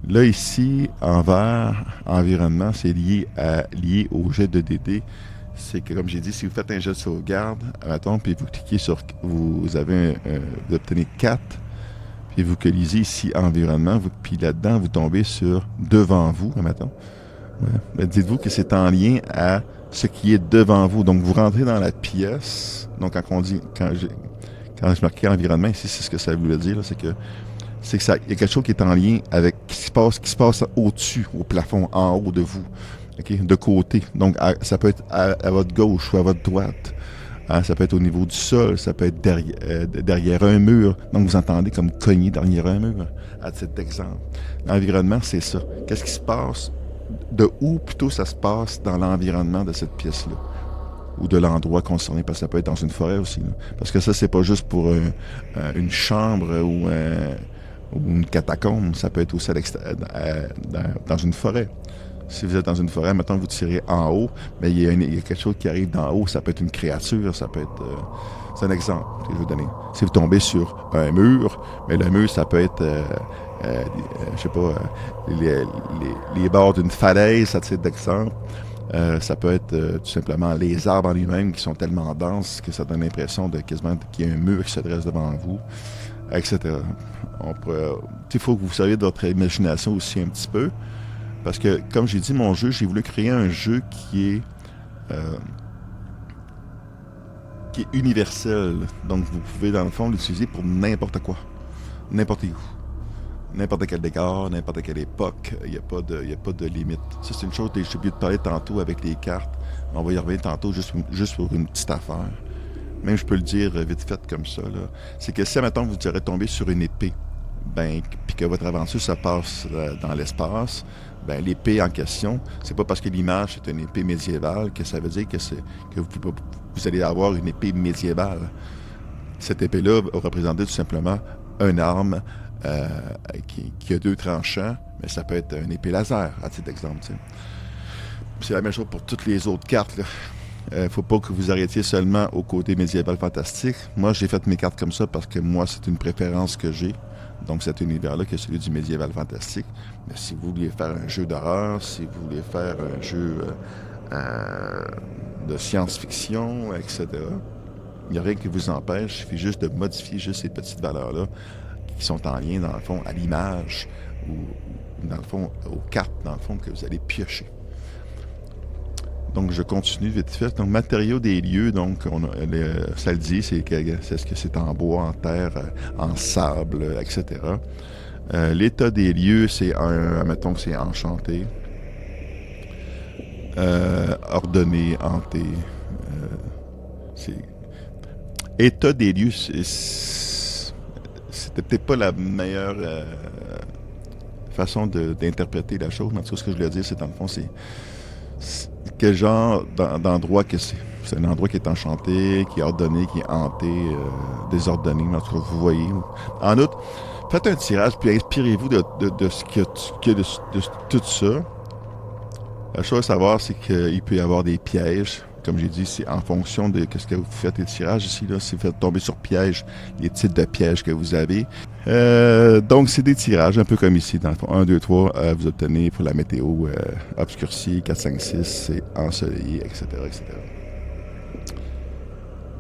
Là, ici, en vert, environnement, c'est lié au jet de DD. C'est que, comme j'ai dit, si vous faites un jet de sauvegarde, mettons, puis vous cliquez sur... vous obtenez 4, puis vous lisez ici environnement, puis là-dedans, vous tombez sur devant vous, mettons. Ouais. Dites-vous que c'est en lien à ce qui est devant vous. Donc, vous rentrez dans la pièce. Donc, quand je marquais environnement, ici, c'est ce que ça voulait dire, là, c'est que il y a quelque chose qui est en lien avec qui se passe au-dessus, au plafond, en haut de vous, okay, de côté. Donc, ça peut être à votre gauche ou à votre droite. Ça peut être au niveau du sol, ça peut être derrière un mur. Donc, vous entendez comme cogner derrière un mur, à titre d'exemple. L'environnement, c'est ça. Qu'est-ce qui se passe? De où, plutôt, ça se passe dans l'environnement de cette pièce-là? Ou de l'endroit concerné, parce que ça peut être dans une forêt aussi. Là. Parce que ça, c'est pas juste pour une chambre ou une catacombe, ça peut être aussi dans une forêt. Si vous êtes dans une forêt, maintenant vous tirez en haut, mais il y a quelque chose qui arrive d'en haut, ça peut être une créature, ça peut être... c'est un exemple que je vais vous donner. Si vous tombez sur un mur, mais le mur, ça peut être, je sais pas, les bords d'une falaise, à titre d'exemple. Ça peut être tout simplement les arbres en lui-même qui sont tellement denses que ça donne l'impression de quasiment qu'il y a un mur qui se dresse devant vous, etc. Il faut que vous serviez de votre imagination aussi un petit peu, parce que, comme j'ai dit, mon jeu, j'ai voulu créer un jeu qui est universel. Donc, vous pouvez, dans le fond, l'utiliser pour n'importe quoi, n'importe où. N'importe quel décor, n'importe quelle époque, il n'y a pas de limite. Ça, c'est une chose que j'ai oublié de parler tantôt avec les cartes. On va y revenir tantôt juste pour une petite affaire. Même je peux le dire vite fait comme ça, là. C'est que si, admettons, vous serez tombé sur une épée, puis que votre aventure se passe dans l'espace, l'épée en question, c'est pas parce que l'image est une épée médiévale que ça veut dire que vous allez avoir une épée médiévale. Cette épée-là va représenter tout simplement une arme qui a 2 tranchants, mais ça peut être une épée laser, à titre d'exemple. T'sais. C'est la même chose pour toutes les autres cartes. Il ne faut pas que vous arrêtiez seulement au côté médiéval fantastique. Moi, j'ai fait mes cartes comme ça parce que moi, c'est une préférence que j'ai. Donc, cet univers-là, qui est celui du médiéval fantastique. Mais si vous vouliez faire un jeu d'horreur, si vous voulez faire un jeu de science-fiction, etc., il n'y a rien qui vous empêche. Il suffit juste de modifier juste ces petites valeurs-là qui sont en lien, dans le fond, à l'image ou, dans le fond, aux cartes, dans le fond, que vous allez piocher. Donc, je continue vite fait. Donc, matériaux des lieux, donc, ça le dit, c'est ce que c'est en bois, en terre, en sable, etc. L'état des lieux, c'est mettons que c'est enchanté, ordonné, hanté. État des lieux, c'était peut-être pas la meilleure façon d'interpréter la chose, mais en tout cas, ce que je voulais dire, c'est dans le fond, c'est quel genre d'endroit que c'est. C'est un endroit qui est enchanté, qui est ordonné, qui est hanté, désordonné, mais en tout cas, vous voyez. En outre, faites un tirage, puis inspirez-vous de ce qu'il y a de tout ça. La chose à savoir, c'est qu'il peut y avoir des pièges. Comme j'ai dit, c'est en fonction de ce que vous faites les tirages ici. Là, si vous faites tomber sur piège, les types de pièges que vous avez. Donc, c'est des tirages, un peu comme ici. Dans le fond, 1, 2, 3, vous obtenez pour la météo obscurcie, 4, 5, 6, c'est ensoleillé, etc., etc.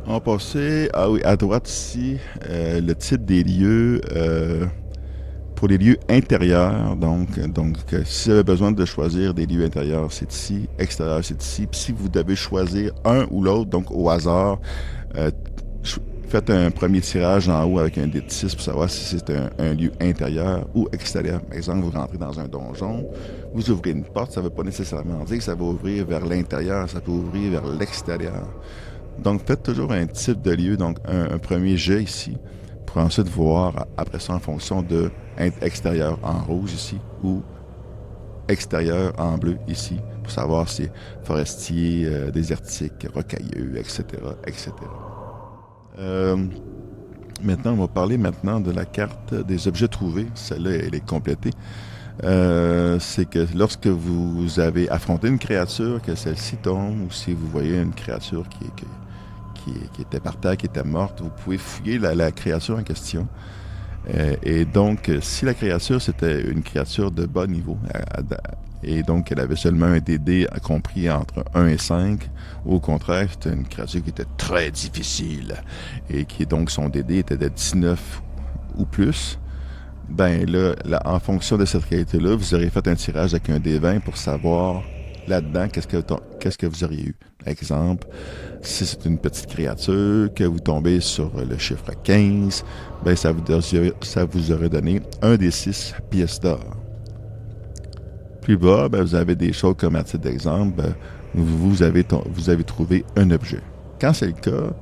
On va passer, à droite ici, le type des lieux. Pour les lieux intérieurs, donc si vous avez besoin de choisir des lieux intérieurs, c'est ici, extérieurs, c'est ici. Puis si vous devez choisir un ou l'autre, donc au hasard, faites un premier tirage en haut avec un dé de 6 pour savoir si c'est un lieu intérieur ou extérieur. Par exemple, vous rentrez dans un donjon, vous ouvrez une porte, ça ne veut pas nécessairement dire que ça va ouvrir vers l'intérieur, ça peut ouvrir vers l'extérieur. Donc faites toujours un type de lieu, donc un premier jet ici, pour ensuite voir après ça en fonction de extérieur en rouge ici ou extérieur en bleu ici, pour savoir si c'est forestier, désertique, rocailleux, etc., etc. Maintenant, on va parler maintenant de la carte des objets trouvés. Celle-là, elle est complétée. C'est que lorsque vous avez affronté une créature, que celle-ci tombe, ou si vous voyez une créature qui était par terre, qui était morte, vous pouvez fouiller la créature en question. Et donc, si la créature, c'était une créature de bas niveau, et donc elle avait seulement un DD compris entre 1 et 5, ou au contraire, c'était une créature qui était très difficile, et qui donc son DD était de 19 ou plus, en fonction de cette qualité-là, vous aurez fait un tirage avec un D20 pour savoir là-dedans qu'est-ce que vous auriez eu. Exemple, si c'est une petite créature, que vous tombez sur le chiffre 15, ça vous aurait donné un des 6 pièces d'or. Plus bas, vous avez des choses comme à titre d'exemple, vous avez trouvé un objet. Quand c'est le cas,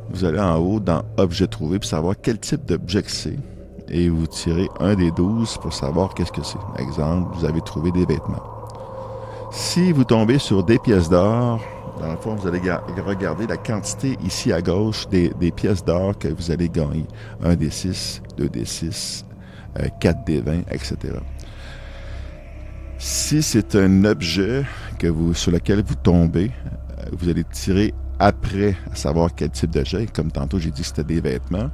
vous allez en haut dans Objet trouvé pour savoir quel type d'objet que c'est. Et vous tirez un des 12 pour savoir qu'est-ce que c'est. Exemple, vous avez trouvé des vêtements. Si vous tombez sur des pièces d'or, dans le fond, vous allez regarder la quantité ici à gauche des pièces d'or que vous allez gagner. 1 des 6, 2 des 6, 4 des 20, etc. Si c'est un objet sur lequel vous tombez, vous allez tirer après à savoir quel type d'objet. Comme tantôt, j'ai dit que c'était des vêtements.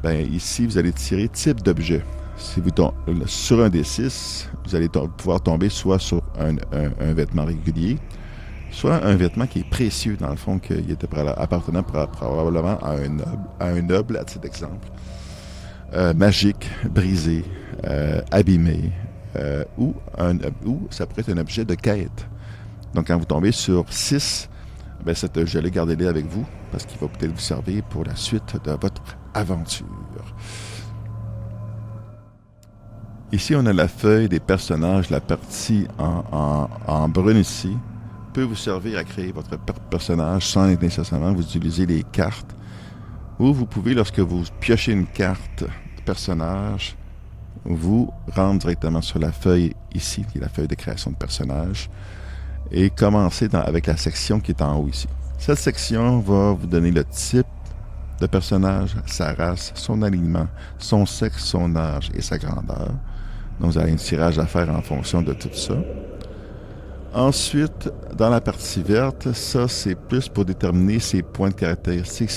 Ici, vous allez tirer type d'objet. Si vous tombez sur un des 6, vous allez pouvoir tomber soit sur un vêtement régulier, soit un vêtement qui est précieux, dans le fond, qu'il était appartenant probablement à un noble, à titre d'exemple, magique, brisé, abîmé, ou ça pourrait être un objet de quête. Donc, quand vous tombez sur 6, ben, cet objet-là, gardez-le avec vous, parce qu'il va peut-être vous servir pour la suite de votre aventure. Ici, on a la feuille des personnages, la partie en brune ici, peut vous servir à créer votre personnage sans nécessairement vous utiliser les cartes. Ou vous pouvez, lorsque vous piochez une carte personnage, vous rendre directement sur la feuille ici, qui est la feuille de création de personnage, et commencer avec la section qui est en haut ici. Cette section va vous donner le type de personnage, sa race, son alignement, son sexe, son âge et sa grandeur. Donc, vous avez un tirage à faire en fonction de tout ça. Ensuite, dans la partie verte, ça, c'est plus pour déterminer ses points de caractéristiques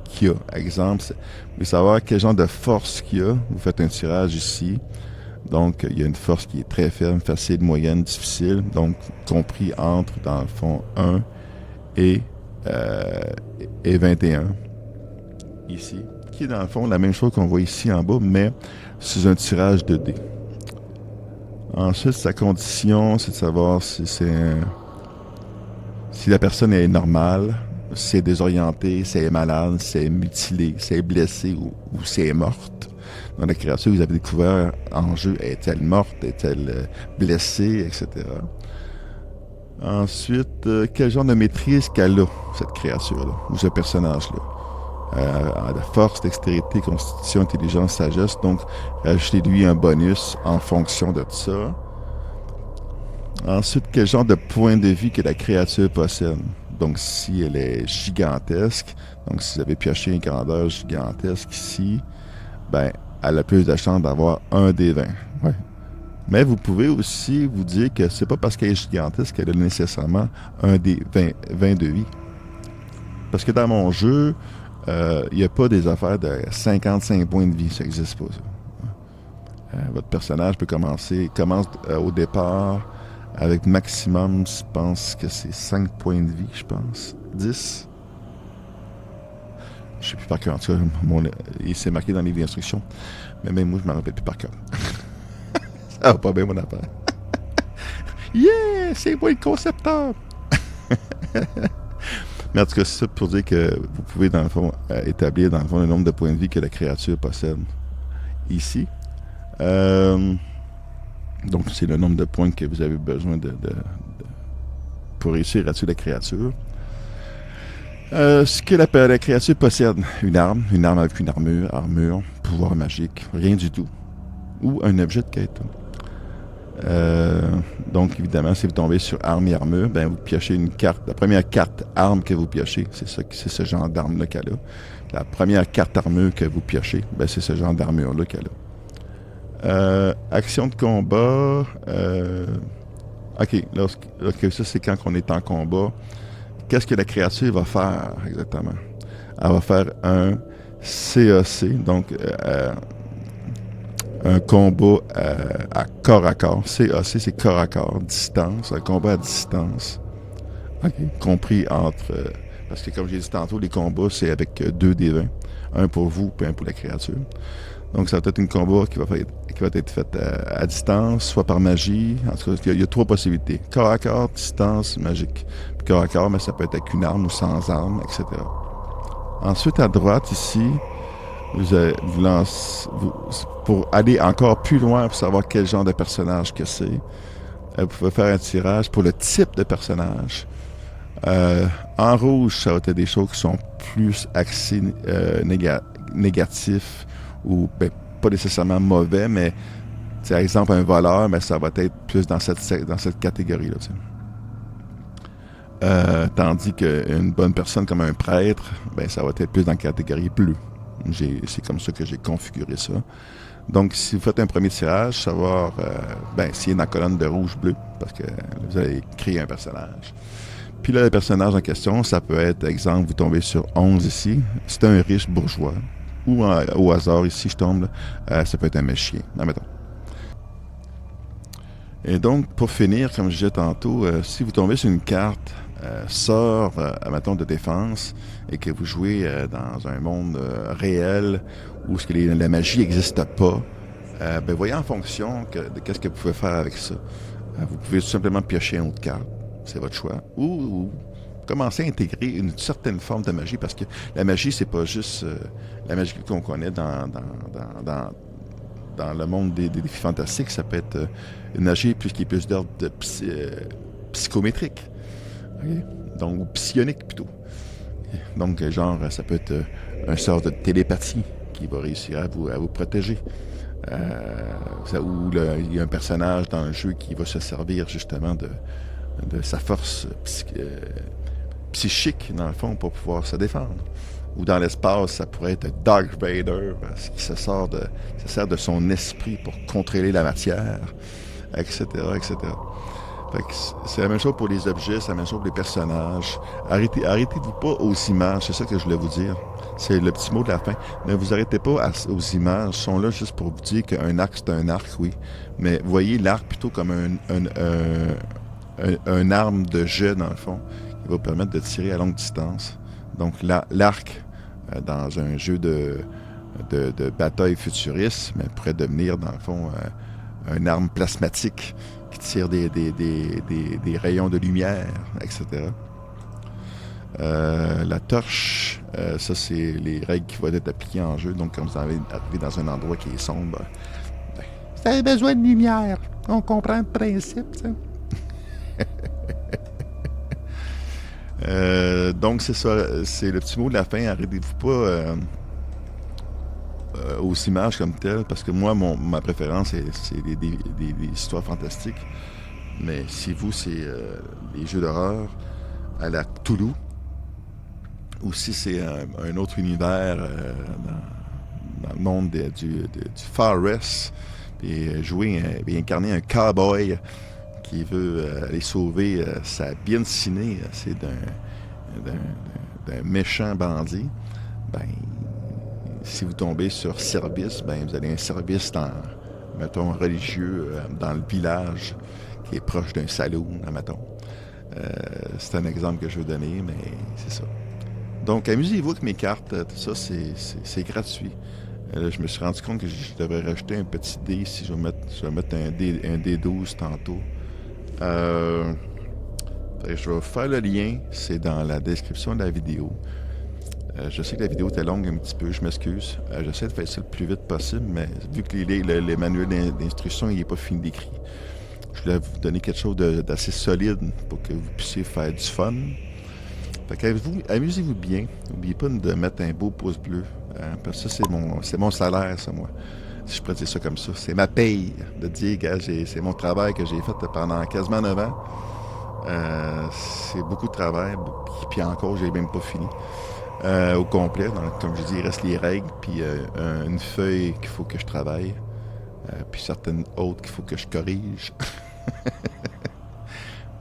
qu'il y a. Exemple, vous voulez savoir quel genre de force qu'il y a. Vous faites un tirage ici. Donc, il y a une force qui est très ferme, facile, moyenne, difficile. Donc, compris entre, dans le fond, 1 et 21. Ici. Qui est, dans le fond, la même chose qu'on voit ici en bas, mais sous un tirage de dés. Ensuite, sa condition, c'est de savoir si la personne est normale, si elle est désorientée, si elle est malade, si elle est mutilée, si elle est blessée ou si elle est morte. Dans la créature, vous avez découvert en jeu, est-elle morte, est-elle blessée, etc. Ensuite, quel genre de maîtrise qu'elle a, cette créature-là, ou ce personnage-là. De force, dextérité, constitution, intelligence, sagesse. Donc, rajoutez-lui un bonus en fonction de ça. Ensuite, quel genre de point de vie que la créature possède. Donc, si elle est gigantesque, donc si vous avez pioché une grandeur gigantesque ici, ben, elle a plus de chance d'avoir un des 20. Ouais. Mais vous pouvez aussi vous dire que c'est pas parce qu'elle est gigantesque qu'elle a nécessairement un des 20 de vie. Parce que dans mon jeu, il n'y a pas des affaires de 55 points de vie, ça n'existe pas, ça. Votre personnage commence au départ avec maximum, je pense que c'est 5 points de vie, je pense. 10. Je ne sais plus par cœur, en tout cas, c'est marqué dans les livres d'instruction. Mais même moi, je ne me rappelle plus par cœur. Ça va pas bien, mon affaire. Yeah! C'est moi le concepteur! Mais en tout cas, c'est ça pour dire que vous pouvez, dans le fond, établir, dans le fond, le nombre de points de vie que la créature possède ici. Donc, c'est le nombre de points que vous avez besoin pour réussir à tuer la créature. Ce que la créature possède, une arme avec une armure, pouvoir magique, rien du tout. Ou un objet de quête. Donc, évidemment, si vous tombez sur arme et armure, ben, vous piochez une carte. La première carte arme que vous piochez, c'est ce genre d'arme-là qu'elle a. La première carte armure que vous piochez, ben, c'est ce genre d'armure-là qu'elle a. Action de combat. OK, ça, c'est quand on est en combat. Qu'est-ce que la créature va faire exactement? Elle va faire un CAC, donc un combat à corps. CAC, c'est corps à corps, distance, un combat à distance. OK, compris entre... parce que comme j'ai dit tantôt, les combats, c'est avec 2 des 20. Un pour vous, puis un pour la créature. Donc, ça va être un combat qui va être fait à distance, soit par magie. En tout cas, il y a 3 possibilités. Corps à corps, distance, magique. Puis corps à corps, mais ça peut être avec une arme ou sans arme, etc. Ensuite, à droite, ici, vous lancez... pour aller encore plus loin, pour savoir quel genre de personnage que c'est, vous pouvez faire un tirage pour le type de personnage. En rouge, ça va être des choses qui sont plus axées négatifs, ou ben, pas nécessairement mauvais, mais par exemple un voleur, mais ça va être plus dans cette catégorie-là. Tandis qu'une bonne personne comme un prêtre, ben, ça va être plus dans la catégorie bleue. C'est comme ça que j'ai configuré ça. Donc, si vous faites un premier tirage, savoir s'il est dans la colonne de rouge-bleu, parce que vous allez créer un personnage. Puis là, le personnage en question, ça peut être, exemple, vous tombez sur 11 ici, c'est un riche bourgeois. Ou au hasard, ici, je tombe, ça peut être un méchien. Admettons. Et donc, pour finir, comme je disais tantôt, si vous tombez sur une carte sort, mettons, de défense, et que vous jouez dans un monde réel où la magie n'existe pas, ben voyez en fonction de qu'est-ce que vous pouvez faire avec ça. Vous pouvez tout simplement piocher une autre carte, c'est votre choix, ou commencer à intégrer une certaine forme de magie, parce que la magie, c'est pas juste la magie qu'on connaît dans le monde des défis fantastiques. Ça peut être une magie qui est plus d'ordre psychométrique, okay? Donc, ou psionique plutôt. Donc, genre, ça peut être un sort de télépathie qui va réussir à vous protéger. Ou il y a un personnage dans le jeu qui va se servir justement de sa force psychique, dans le fond, pour pouvoir se défendre. Ou dans l'espace, ça pourrait être Darth Vader, qui se sert de son esprit pour contrôler la matière, etc., etc. Fait que c'est la même chose pour les objets, c'est la même chose pour les personnages. Arrêtez-vous pas aux images, c'est ça que je voulais vous dire. C'est le petit mot de la fin. Ne vous arrêtez pas aux images, ils sont là juste pour vous dire qu'un arc, c'est un arc, oui. Mais voyez l'arc plutôt comme un arme de jet, dans le fond, qui va vous permettre de tirer à longue distance. Donc l'arc, dans un jeu de bataille futuriste, mais pourrait devenir, dans le fond, une arme plasmatique qui tire des rayons de lumière, etc. La torche, ça, c'est les règles qui vont être appliquées en jeu. Donc, quand vous arrivez dans un endroit qui est sombre, ben, vous avez besoin de lumière. On comprend le principe, ça. Donc, c'est ça. C'est le petit mot de la fin. Arrêtez-vous pas aux images comme telles, parce que moi, ma préférence, c'est des histoires fantastiques. Mais si vous, c'est les jeux d'horreur à la Cthulhu, ou si c'est un autre univers dans le monde du Far West, et incarner un cowboy qui veut aller sauver sa bien ciné, c'est d'un méchant bandit, ben, si vous tombez sur service, ben, vous avez un service mettons, religieux dans le village qui est proche d'un saloon, mettons. C'est un exemple que je veux donner, mais c'est ça. Donc, amusez-vous avec mes cartes. Tout ça, c'est gratuit. Je me suis rendu compte que je devrais rajouter un petit dé si je vais mettre un D12 tantôt. Je vais faire le lien. C'est dans la description de la vidéo. Je sais que la vidéo était longue un petit peu, je m'excuse. J'essaie de faire ça le plus vite possible, mais vu que les manuels d'instruction n'est pas fini d'écrit, je voulais vous donner quelque chose d'assez solide pour que vous puissiez faire du fun. Fait qu'amusez-vous bien. N'oubliez pas de mettre un beau pouce bleu. Parce que ça, c'est mon salaire, ça, moi. Si je pourrais dire ça comme ça. C'est ma paye de dire, gars, c'est mon travail que j'ai fait pendant quasiment 9 ans. C'est beaucoup de travail. Puis encore, j'ai même pas fini. Au complet. Donc, comme je dis, il reste les règles, puis une feuille qu'il faut que je travaille, puis certaines autres qu'il faut que je corrige.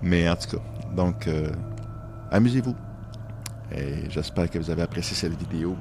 Mais en tout cas, donc, amusez-vous. Et j'espère que vous avez apprécié cette vidéo.